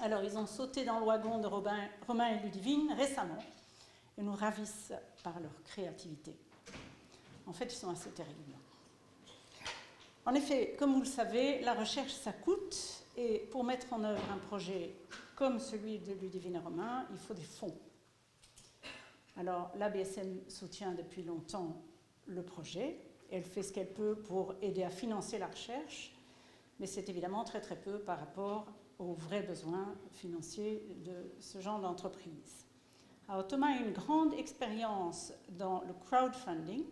Alors, ils ont sauté dans le wagon de Romain et Ludivine récemment et nous ravissent par leur créativité. En fait, ils sont assez terribles. En effet, comme vous le savez, la recherche, ça coûte, et pour mettre en œuvre un projet comme celui de Ludivine et Romain, il faut des fonds. Alors, l'ABSM soutient depuis longtemps le projet. Elle fait ce qu'elle peut pour aider à financer la recherche, mais c'est évidemment très très peu par rapport aux vrais besoins financiers de ce genre d'entreprise. Alors, Thomas a une grande expérience dans le crowdfunding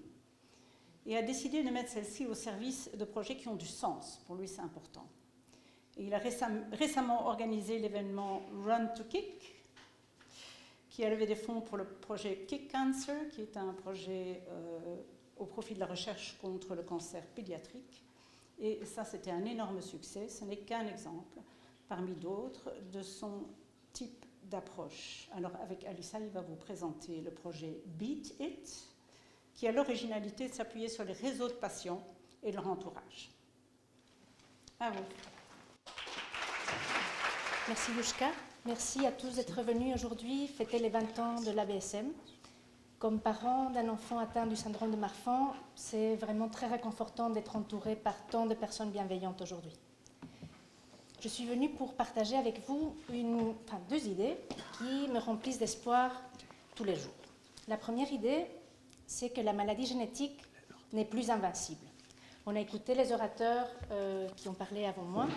et a décidé de mettre celle-ci au service de projets qui ont du sens. Pour lui, c'est important. Et il a récemment organisé l'événement Run to Kick, qui a levé des fonds pour le projet Kick Cancer, qui est un projet au profit de la recherche contre le cancer pédiatrique. Et ça, c'était un énorme succès. Ce n'est qu'un exemple, parmi d'autres, de son type d'approche. Alors, avec Alissa, il va vous présenter le projet Beat It, qui a l'originalité de s'appuyer sur les réseaux de patients et leur entourage. À vous. Merci Yushka. Merci à tous d'être venus aujourd'hui fêter les 20 ans de l'ABSM. Comme parent d'un enfant atteint du syndrome de Marfan, c'est vraiment très réconfortant d'être entouré par tant de personnes bienveillantes aujourd'hui. Je suis venue pour partager avec vous deux idées qui me remplissent d'espoir tous les jours. La première idée, c'est que la maladie génétique n'est plus invincible. On a écouté les orateurs qui ont parlé avant moi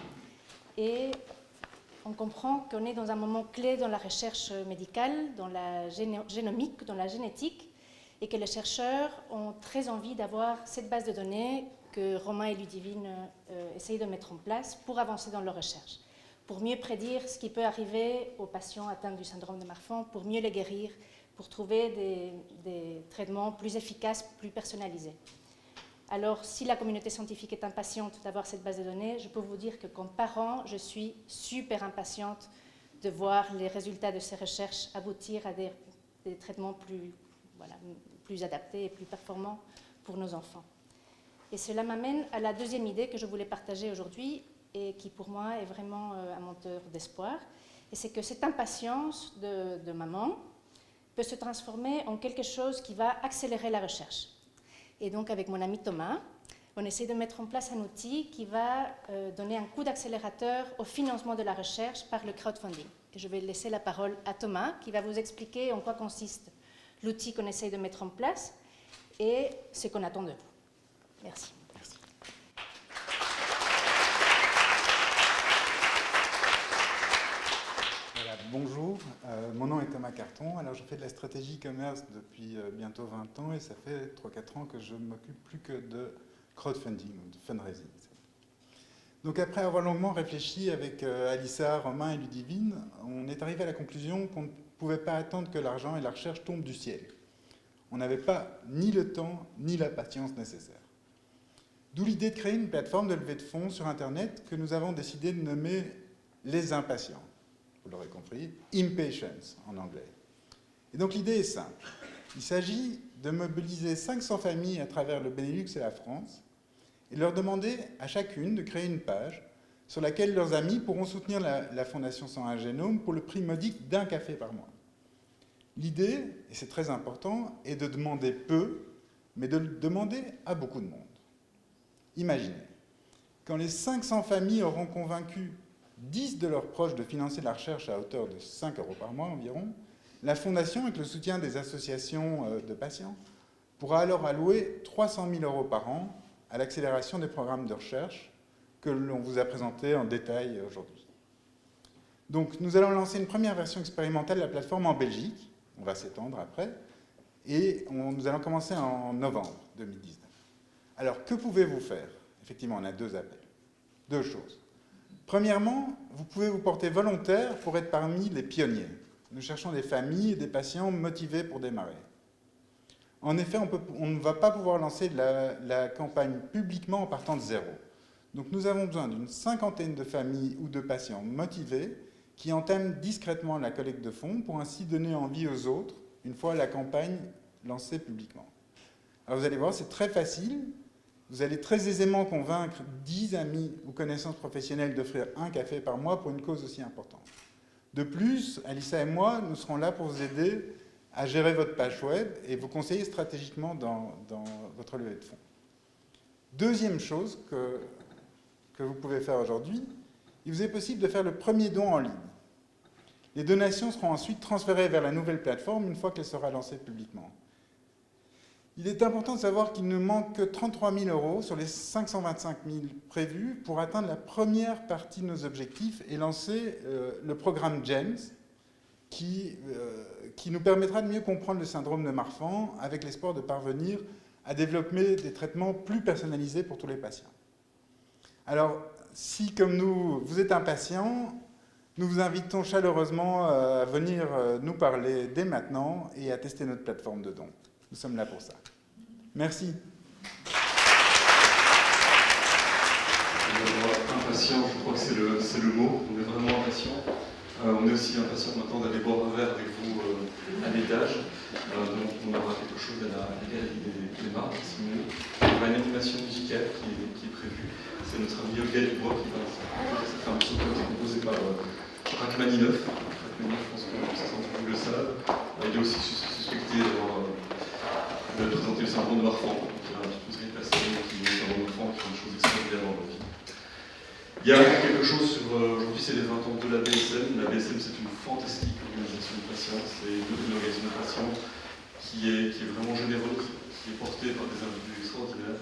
et on comprend qu'on est dans un moment clé dans la recherche médicale, dans la génomique, dans la génétique, et que les chercheurs ont très envie d'avoir cette base de données que Romain et Ludivine essayent de mettre en place pour avancer dans leur recherche, pour mieux prédire ce qui peut arriver aux patients atteints du syndrome de Marfan, pour mieux les guérir, pour trouver des traitements plus efficaces, plus personnalisés. Alors, si la communauté scientifique est impatiente d'avoir cette base de données, je peux vous dire que comme parent, je suis super impatiente de voir les résultats de ces recherches aboutir à des traitements plus adaptés et plus performants pour nos enfants. Et cela m'amène à la deuxième idée que je voulais partager aujourd'hui et qui pour moi est vraiment un moteur d'espoir. Et c'est que cette impatience de maman peut se transformer en quelque chose qui va accélérer la recherche. Et donc, avec mon ami Thomas, on essaie de mettre en place un outil qui va donner un coup d'accélérateur au financement de la recherche par le crowdfunding. Et je vais laisser la parole à Thomas, qui va vous expliquer en quoi consiste l'outil qu'on essaie de mettre en place et ce qu'on attend de vous. Merci. Bonjour, mon nom est Thomas Carton. Alors, je fais de la stratégie e-commerce depuis bientôt 20 ans et ça fait 3-4 ans que je ne m'occupe plus que de crowdfunding ou de fundraising. Donc, après avoir longuement réfléchi avec Alissa, Romain et Ludivine, on est arrivé à la conclusion qu'on ne pouvait pas attendre que l'argent et la recherche tombent du ciel. On n'avait pas ni le temps ni la patience nécessaire. D'où l'idée de créer une plateforme de levée de fonds sur Internet que nous avons décidé de nommer Les Impatients. Vous l'aurez compris, Impatience en anglais. Et donc l'idée est simple. Il s'agit de mobiliser 500 familles à travers le Benelux et la France et de leur demander à chacune de créer une page sur laquelle leurs amis pourront soutenir la Fondation 101 Génome pour le prix modique d'1 café par mois. L'idée, et c'est très important, est de demander peu, mais de le demander à beaucoup de monde. Imaginez, quand les 500 familles auront convaincu 10 de leurs proches de financer la recherche à hauteur de 5 € par mois environ, la Fondation, avec le soutien des associations de patients, pourra alors allouer 300 000 € par an à l'accélération des programmes de recherche que l'on vous a présentés en détail aujourd'hui. Donc, nous allons lancer une première version expérimentale de la plateforme en Belgique, on va s'étendre après, et nous allons commencer en novembre 2019. Alors, que pouvez-vous faire? Effectivement, on a 2 appels. 2 choses. Premièrement, vous pouvez vous porter volontaire pour être parmi les pionniers. Nous cherchons des familles et des patients motivés pour démarrer. En effet, on ne va pas pouvoir lancer la campagne publiquement en partant de zéro. Donc nous avons besoin d'une 50aine de familles ou de patients motivés qui entament discrètement la collecte de fonds pour ainsi donner envie aux autres une fois la campagne lancée publiquement. Alors vous allez voir, c'est très facile. Vous allez très aisément convaincre 10 amis ou connaissances professionnelles d'offrir 1 café par mois pour une cause aussi importante. De plus, Alissa et moi, nous serons là pour vous aider à gérer votre page web et vous conseiller stratégiquement dans votre levée de fonds. Deuxième chose que vous pouvez faire aujourd'hui, il vous est possible de faire le premier don en ligne. Les donations seront ensuite transférées vers la nouvelle plateforme une fois qu'elle sera lancée publiquement. Il est important de savoir qu'il ne manque que 33 000 € sur les 525 000 prévus pour atteindre la première partie de nos objectifs et lancer le programme GEMS qui nous permettra de mieux comprendre le syndrome de Marfan avec l'espoir de parvenir à développer des traitements plus personnalisés pour tous les patients. Alors, si comme nous, vous êtes impatient, nous vous invitons chaleureusement à venir nous parler dès maintenant et à tester notre plateforme de dons. Nous sommes là pour ça. Merci. Impatient, je crois que c'est le mot. On est vraiment impatient. On est aussi impatient maintenant d'aller boire un verre avec vous à l'étage. Donc on aura quelque chose à la galerie des marbres, si vous voulez. Il y aura une animation musicale qui est prévue. C'est notre ami Olga Dubois qui va faire un morceau qui a été composé par Rachmaninoff. Rachmaninoff, je pense que certains d'entre vous le savent. Il est aussi suspecté de présenter le syndrome de Marfan. Il y a toute une série de personnes qui ont le syndrome de Marfan qui font des choses extraordinaires dans leur vie. Il y a quelque chose sur... Aujourd'hui, c'est les 20 ans de la BSM. La BSM, c'est une fantastique organisation de patients. C'est une organisation de patients qui est vraiment généreuse, qui est portée par des individus extraordinaires.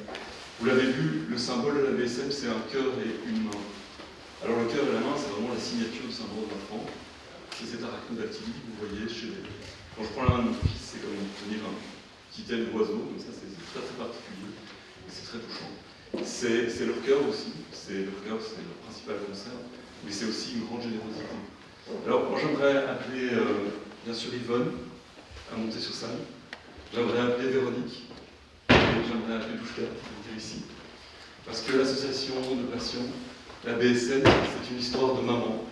Vous l'avez vu, le symbole de la BSM, c'est un cœur et une main. Alors le cœur et la main, c'est vraiment la signature du syndrome de Marfan. C'est cette arachnodactylie que vous voyez chez les... Quand je prends la main de mon fils, c'est comme tenir un petit aile d'oiseau, donc ça c'est très très particulier, et c'est très touchant. C'est leur cœur aussi, leur cœur c'est leur principal concert, mais c'est aussi une grande générosité. Alors moi j'aimerais appeler bien sûr Yvonne à monter sur scène, j'aimerais appeler Véronique, et j'aimerais appeler Douchka, venir ici, parce que l'association de patients, la BSM, c'est une histoire de maman.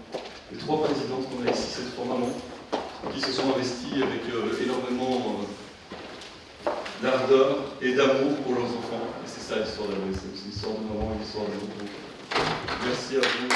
Les 3 présidentes qu'on a ici, c'est 3 mamans qui se sont investies avec énormément d'ardeur et d'amour pour leurs enfants. Et c'est ça l'histoire de la BSM, c'est une histoire de maman et une histoire d'amour. Merci à vous.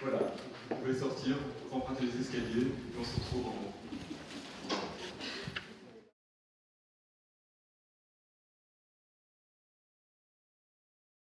Voilà, vous pouvez sortir, emprunter les escaliers, et on se retrouve en